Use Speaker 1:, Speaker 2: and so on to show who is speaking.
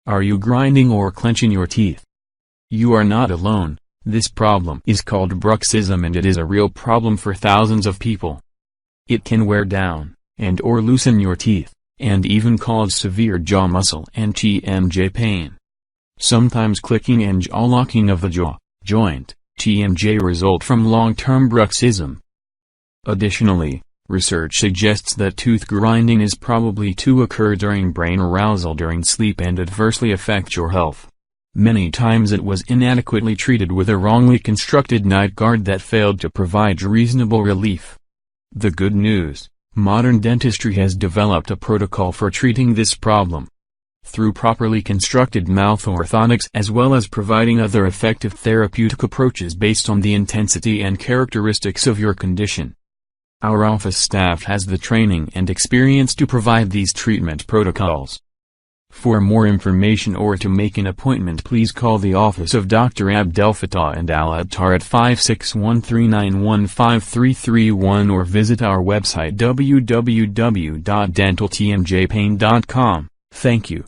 Speaker 1: Are you grinding or clenching your teeth? You are not alone. This problem is called bruxism and it is a real problem for thousands of people. It can wear down, and or loosen your teeth, and even cause severe jaw muscle and TMJ pain. Sometimes clicking and jaw locking of the jaw joint, TMJ, result from long-term bruxism. Additionally, research suggests that tooth grinding is probably to occur during brain arousal during sleep and adversely affect your health. Many times it was inadequately treated with a wrongly constructed night guard that failed to provide reasonable relief. The good news: modern dentistry has developed a protocol for treating this problem. Through properly constructed mouth orthodontics as well as providing other effective therapeutic approaches based on the intensity and characteristics of your condition. Our office staff has the training and experience to provide these treatment protocols. For more information or to make an appointment, please call the office of Dr. Abdel-Fattah and Al-Attar at 561-391-5331 or visit our website www.dentaltmjpain.com. Thank you.